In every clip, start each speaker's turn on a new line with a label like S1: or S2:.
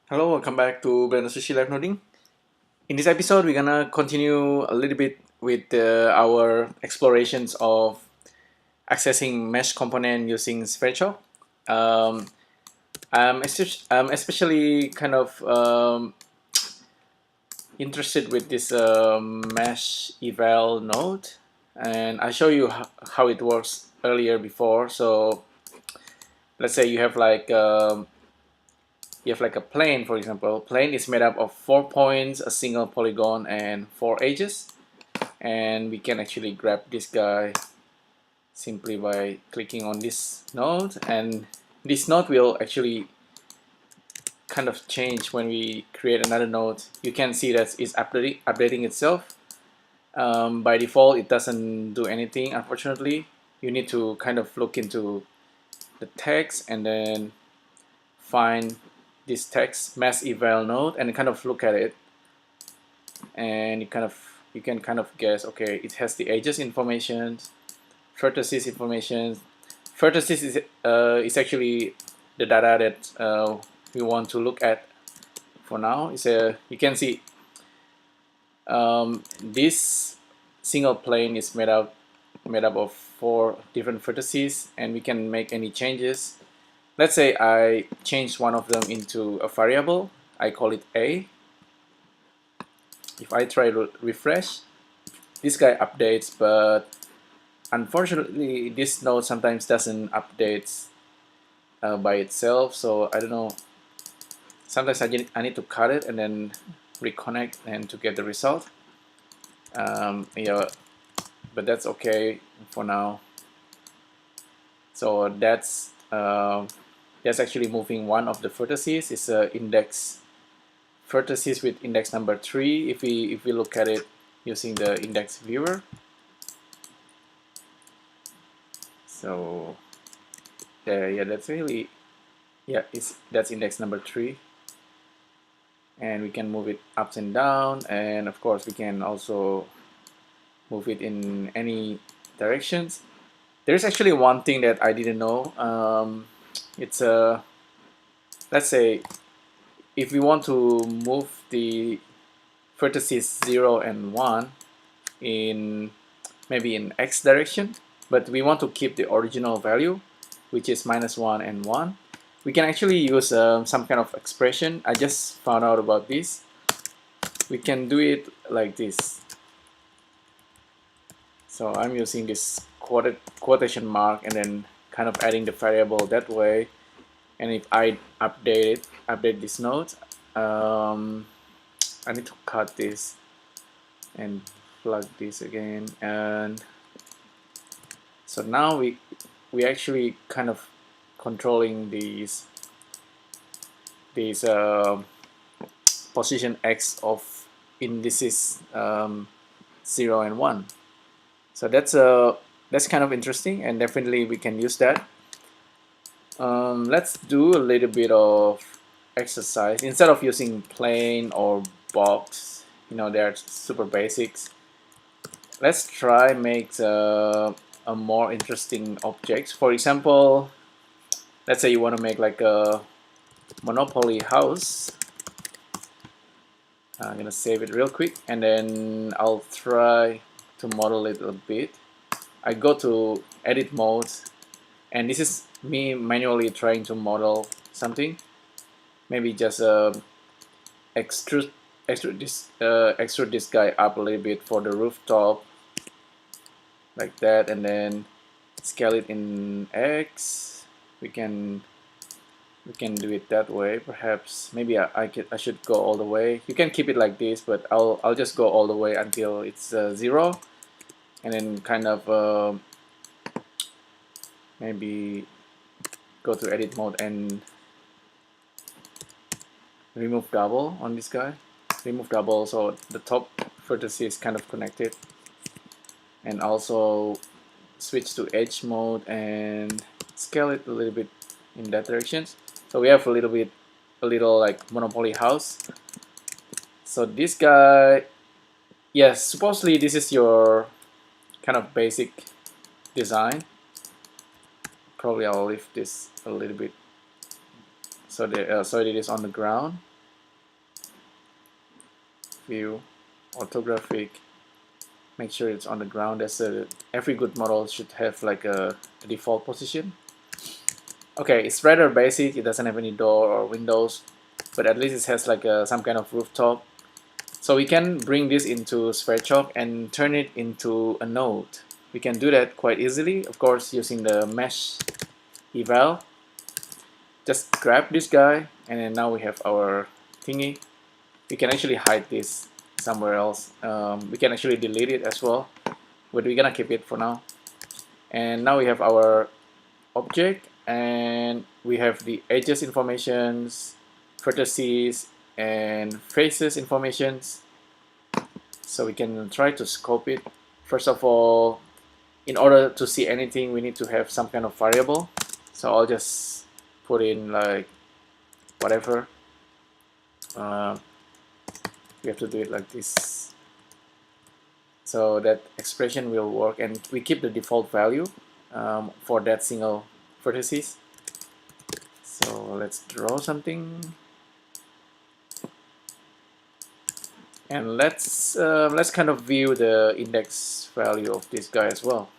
S1: Hello, welcome back to BLENDERSUSHI Live Noding. In this episode, we're gonna continue a little bit with our explorations of accessing mesh component using SpheriChalk. Um, I'm especially kind of interested with this Mesh Eval node, and I show you how it works earlier before. So let's say you have like a plane, for example. Plane is made up of 4 points, a single polygon, and 4 edges. And we can actually grab this guy simply by clicking on this node. And this node will actually kind of change when we create another node. You can see that it's updating itself. By default, it doesn't do anything, unfortunately. You need to kind of look into the text and then find this text Mesh Eval node and kind of look at it, and you can kind of guess, okay, it has the edges information, vertices information. Vertices is actually the data that we want to look at for now. You can see this single plane is made up of 4 different vertices, and we can make any changes. Let's say I change one of them into a variable. I call it A. If I try to refresh, this guy updates, but unfortunately this node sometimes doesn't update by itself. So I don't know, sometimes I need to cut it and then reconnect and to get the result. Yeah, but that's okay for now. So that's actually moving one of the vertices. It's a index vertices with index number 3. If we look at it using the index viewer, so yeah, that's really, yeah, that's index number 3, and we can move it up and down, and of course we can also move it in any directions. There's actually one thing that I didn't know. It's a, let's say if we want to move the vertices 0 and 1 in maybe in x direction, but we want to keep the original value, which is -1 and 1, we can actually use some kind of expression. I just found out about this. We can do it like this. So I'm using this quotation mark and then kind of adding the variable that way. And if I update this node, I need to cut this and plug this again. And so now we actually kind of controlling these position x of indices 0 and 1. So that's kind of interesting, and definitely we can use that. Let's do a little bit of exercise. Instead of using plane or box, they're super basics. Let's try make a more interesting objects. For example, let's say you want to make like a Monopoly house. I'm gonna save it real quick, and then I'll try to model it a bit. I go to edit mode, and this is me manually trying to model something. Maybe just extrude this guy up a little bit for the rooftop, like that, and then scale it in X. We can do it that way. Perhaps maybe I should go all the way. You can keep it like this, but I'll just go all the way until it's 0, and then kind of maybe go to edit mode and remove double on this guy. Remove double so the top vertex is kind of connected, and also switch to edge mode and scale it a little bit in that direction. So we have a little like Monopoly house. So this guy, yes, supposedly this is your kind of basic design. Probably I'll lift this a little bit so that it is on the ground. view, orthographic, make sure it's on the ground. Every good model should have like a default position. Okay, it's rather basic, it doesn't have any door or windows, but at least it has like some kind of rooftop. So we can bring this into SphereChalk and turn it into a node. We can do that quite easily, of course, using the Mesh Eval. Just grab this guy, and then now we have our thingy. We can actually hide this somewhere else. We can actually delete it as well, but we're gonna keep it for now. And now we have our object, and we have the edges informations, vertices, and faces informations. So we can try to scope it. First of all, in order to see anything, we need to have some kind of variable. So I'll just put in like whatever. We have to do it like this. So that expression will work, and we keep the default value for that single vertices. So let's draw something, and let's kind of view the index value of this guy as well.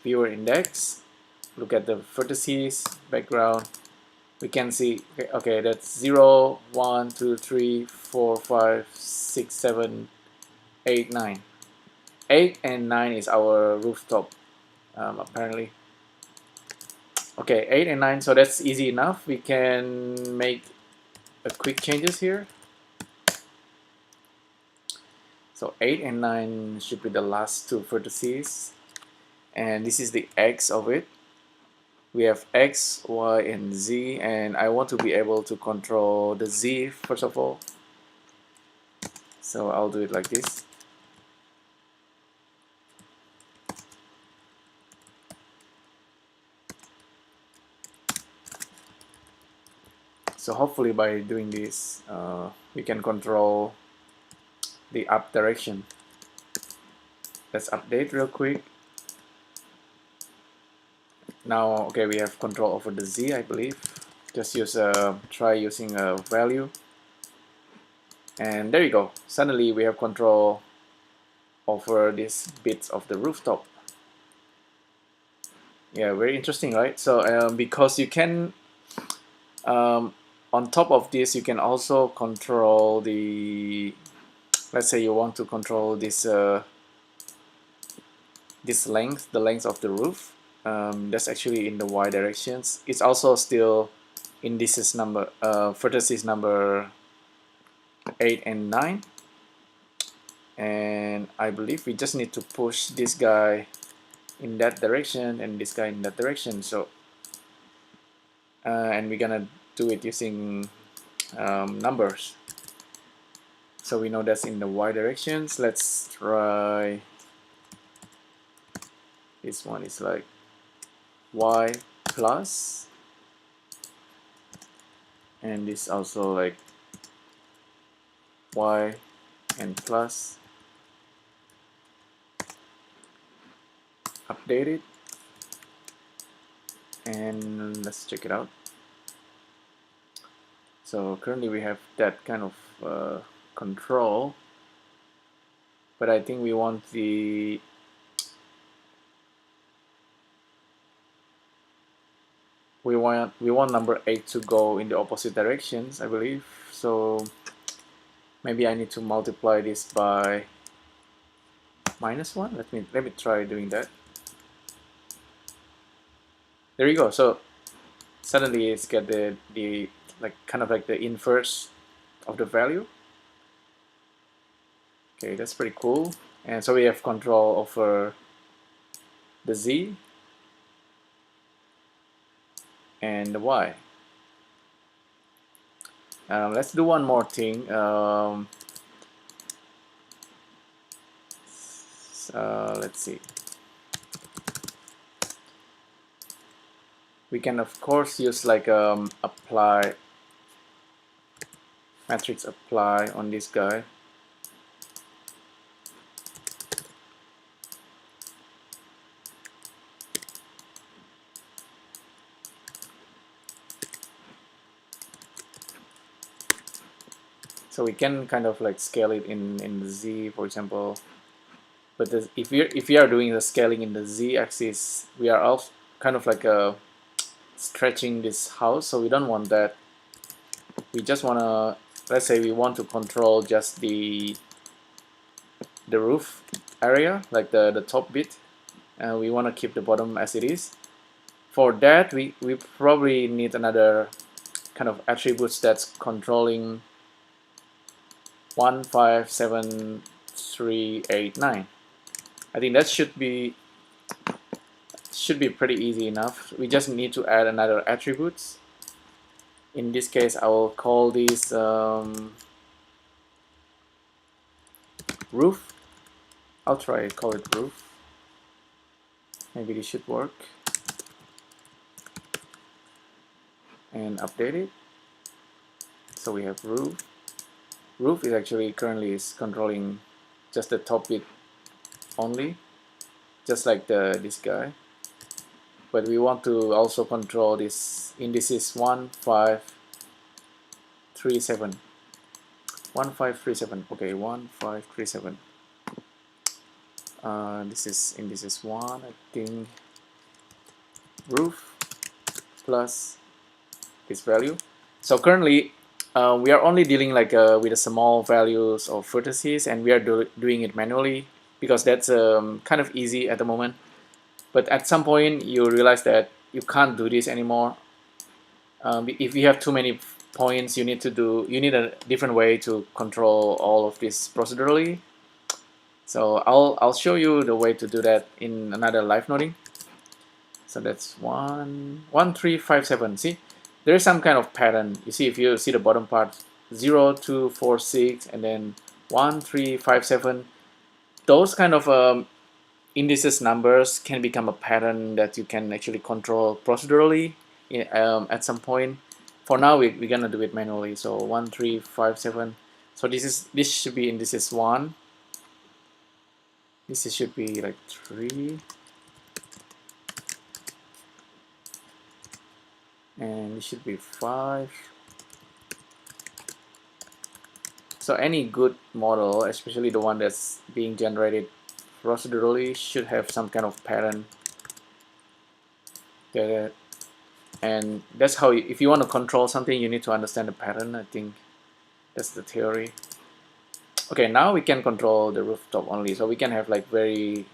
S1: Viewer index. Look at the vertices, background. We can see, okay, that's 0, 1, 2, 3, 4, 5, 6, 7, 8, 9. 8 and 9 is our rooftop, apparently. Okay, 8 and 9, so that's easy enough. We can make a quick changes here. So 8 and 9 should be the last two vertices, and this is the X of it. We have X, Y, and Z, and I want to be able to control the Z first of all. So I'll do it like this. So hopefully by doing this, we can control the up direction. Let's update real quick. Now, okay, we have control over the Z, I believe. Just try using a value. And there you go. Suddenly we have control over these bits of the rooftop. Yeah, very interesting, right? So because you can, on top of this, you can also control the, let's say you want to control this this length, the length of the roof. That's actually in the Y directions. It's also still indices number, vertices number 8 and 9. And I believe we just need to push this guy in that direction and this guy in that direction. So, and we're gonna do it using numbers. So we know that's in the Y directions. Let's try, this one is like Y plus, and this also like Y and plus. Update it, and let's check it out. So currently we have that kind of control, but I think we want the we want number 8 to go in the opposite directions, I believe. So maybe I need to multiply this by -1. Let me try doing that. There you go. So suddenly it's got the like kind of like the inverse of the value. Okay, that's pretty cool. And so we have control over the Z and the Y. Let's do one more thing. Let's see. We can of course use like apply matrix apply on this guy. So we can kind of like scale it in the Z, for example. But if we are doing the scaling in the Z axis, we are also kind of like stretching this house, so we don't want that. We just want to, let's say we want to control just the roof area, like the top bit, and we want to keep the bottom as it is. For that, we probably need another kind of attributes that's controlling 1, 5, 7, 3, 8, 9. I think that should be pretty easy enough. We just need to add another attributes. In this case, I will call this roof. I'll try to call it roof. Maybe this should work. And update it. So we have roof. Roof is actually currently is controlling just the top bit only, just like this guy. But we want to also control this indices 1, 5, 3, 7. 1, 5, 3, 7. Okay, 1, 5, 3, 7. This is indices 1, I think. Roof plus this value. So currently we are only dealing like with the small values of vertices, and we are doing it manually because that's kind of easy at the moment. But at some point you realize that you can't do this anymore. If you have too many points, you need a different way to control all of this procedurally. So I'll show you the way to do that in another live noding. So that's 1, 1, 3, 5, 7. See, there is some kind of pattern. You see, if you see the bottom part, 0, 2, 4, 6, and then 1, 3, 5, 7. Those kind of indices numbers can become a pattern that you can actually control procedurally at some point. For now, we're gonna do it manually. So 1, 3, 5, 7. So this should be indices 1. This should be like 3. And it should be 5. So any good model, especially the one that's being generated procedurally, should have some kind of pattern. And that's how, if you want to control something, you need to understand the pattern. I think that's the theory. Okay, now we can control the rooftop only. So we can have like a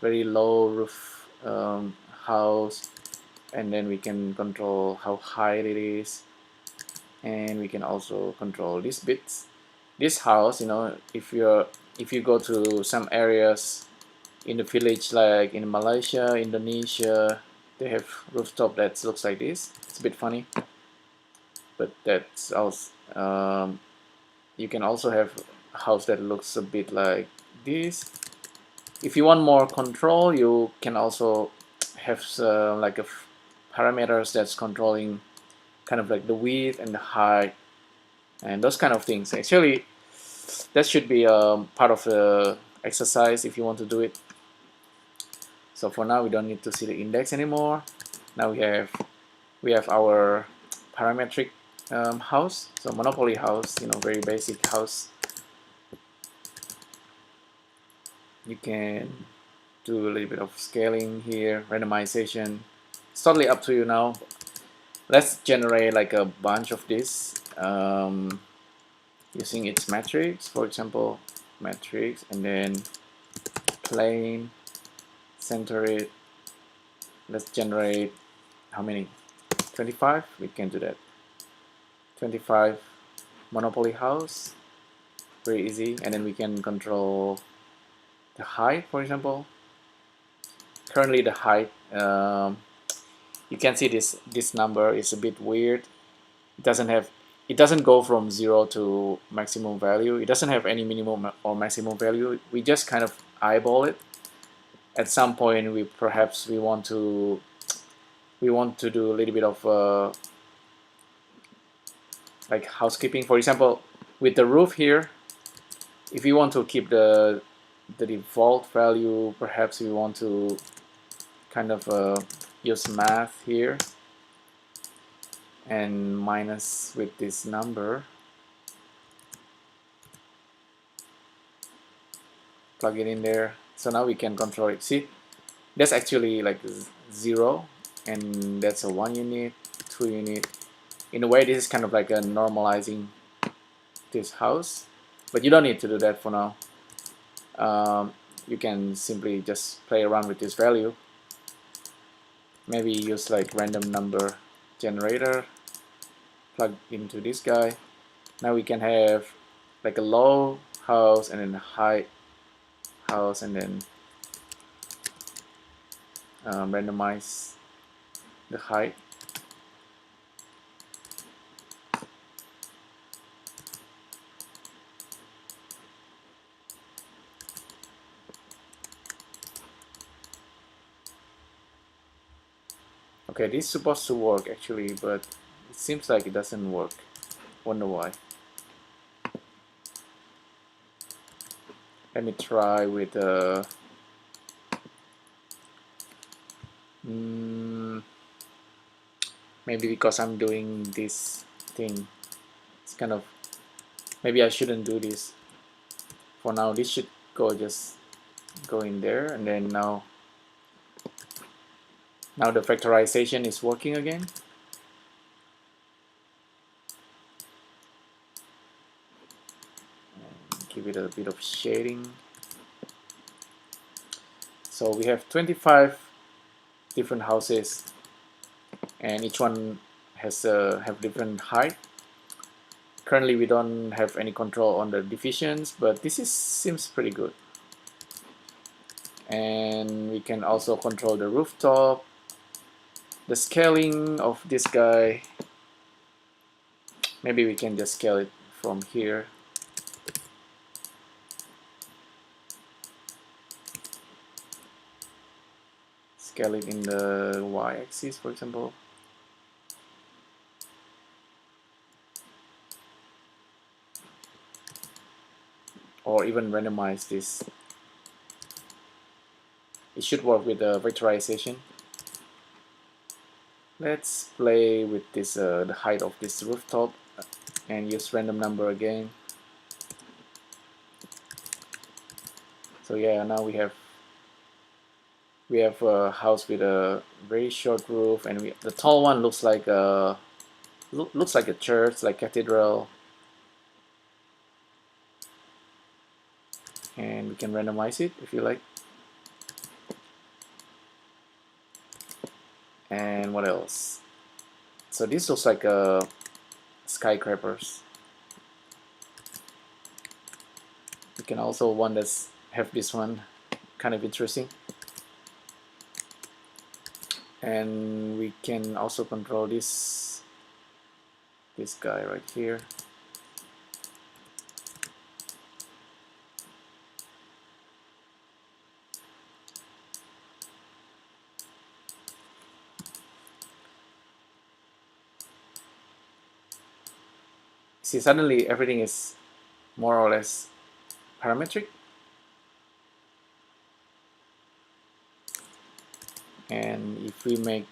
S1: very low roof house, and then we can control how high it is, and we can also control these bits. This house, if you go to some areas in the village, like in Malaysia, Indonesia, they have rooftop that looks like this. It's a bit funny, but that's also you can also have a house that looks a bit like this. If you want more control, you can also have like a parameters that's controlling kind of like the width and the height and those kind of things. Actually, that should be part of the exercise if you want to do it. So for now, we don't need to see the index anymore. Now we have our parametric house. So monopoly house, very basic house. You can do a little bit of scaling here, randomization. It's totally up to you now. Let's generate like a bunch of this using its matrix, for example, matrix, and then plane, center it. Let's generate how many? 25. We can do that. 25 monopoly house, very easy. And then we can control the height, for example. Currently the height, you can see this number is a bit weird. It doesn't go from 0 to maximum value. It doesn't have any minimum or maximum value. We just kind of eyeball it. At some point, we want to do a little bit of like housekeeping. For example, with the roof here, if you want to keep the default value, perhaps we want to kind of use math here and minus with this number. plug it in there. So now we can control it. See, that's actually like 0, and that's a 1 unit, 2 unit. In a way, this is kind of like a normalizing this house, but you don't need to do that for now. You can simply just play around with this value. Maybe use like random number generator, plug into this guy. Now we can have like a low house and then a high house, and then randomize the height. Okay, this is supposed to work actually, but it seems like it doesn't work. Wonder why. Let me try with maybe because I'm doing this thing. It's kind of, maybe I shouldn't do this. For now, this should just go in there, and then now the factorization is working again. And give it a bit of shading. So we have 25 different houses, and each one has have different height. Currently, we don't have any control on the divisions, but this seems pretty good. And we can also control the rooftop, the scaling of this guy. Maybe we can just scale it from here. Scale it in the y-axis, for example. Or even randomize this. It should work with the vectorization. Let's play with this the height of this rooftop and use random number again. So yeah, now we have a house with a very short roof, and the tall one looks like a church, like cathedral. And we can randomize it if you like. And what else? So this looks like skyscrapers. You can also have this one, kind of interesting. And we can also control this guy right here. See, suddenly everything is more or less parametric. And if we make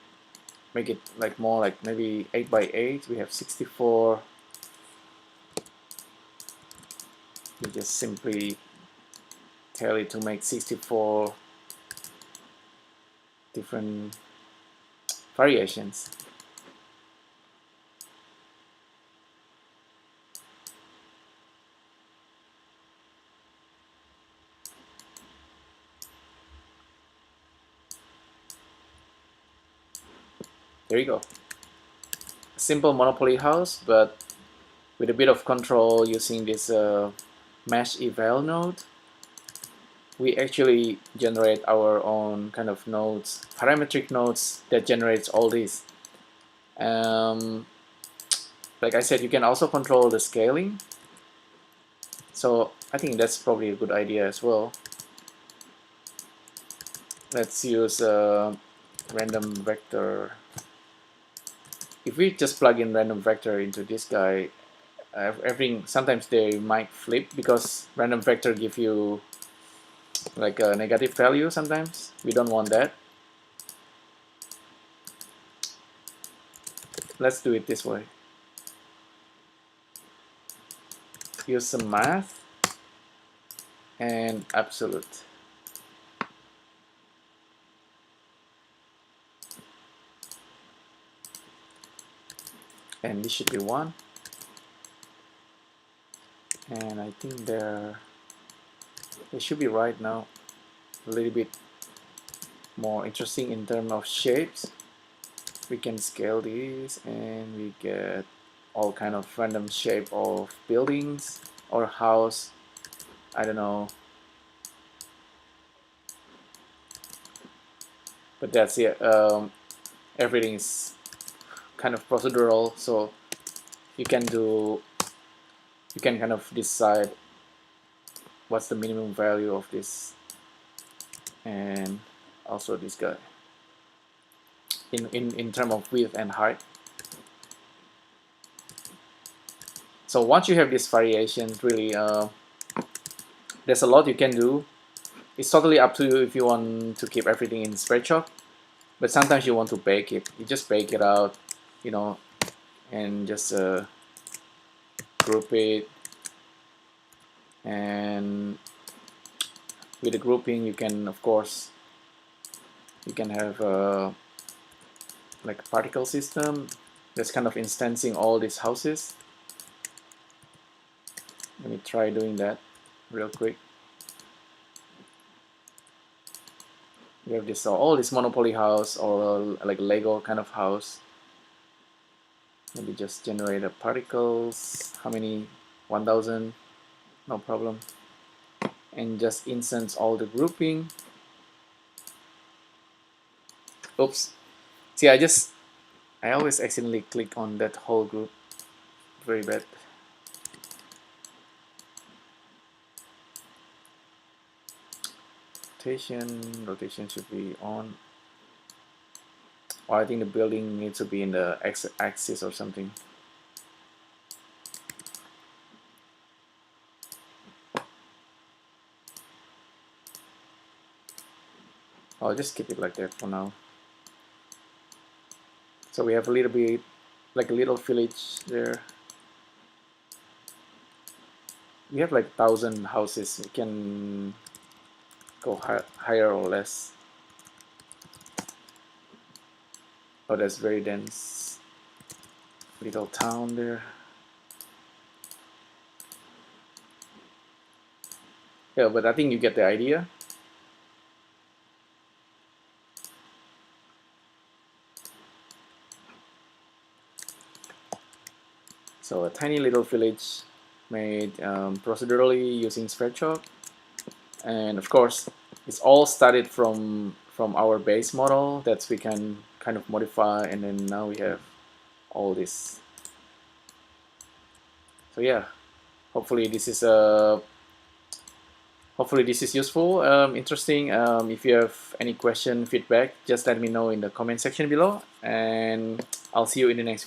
S1: it like more like maybe 8 by 8, we have 64. You just simply tell it to make 64 different variations. There you go. Simple Monopoly house, but with a bit of control using this Mesh Eval node. We actually generate our own kind of nodes, parametric nodes that generates all these. Like I said, you can also control the scaling. So I think that's probably a good idea as well. Let's use random vector. If we just plug in random vector into this guy, everything, sometimes they might flip because random vector give you like a negative value sometimes. We don't want that. Let's do it this way. Use some math. and absolute. And this should be 1. And I think they should be right now. A little bit more interesting in terms of shapes. We can scale this and we get all kind of random shape of buildings or house. I don't know. But that's it. Everything is kind of procedural, so you can kind of decide what's the minimum value of this, and also this guy in terms of width and height. So once you have this variation, really there's a lot you can do. It's totally up to you if you want to keep everything in spreadsheet, but sometimes you want to bake it. You just bake it out, you know, and just group it. And with the grouping, you can, of course, you can have like a particle system that's kind of instancing all these houses. Let me try doing that real quick. We have this all this Monopoly house or like Lego kind of house. Maybe just generate a particles. How many? 1000. No problem. And just instance all the grouping. Oops. See, I always accidentally click on that whole group. Very bad. Rotation should be on. Or I think the building needs to be in the x-axis or something. I'll just keep it like that for now. So we have a little bit, like a little village there. We have like 1000 houses. We can go higher or less. Oh, that's very dense. Little town there. Yeah, but I think you get the idea. So a tiny little village made procedurally using spreadsheet, and of course it's all started from our base model that we can kind of modify, and then now we have all this. So yeah, hopefully this is useful, interesting. If you have any question, feedback, just let me know in the comment section below, and I'll see you in the next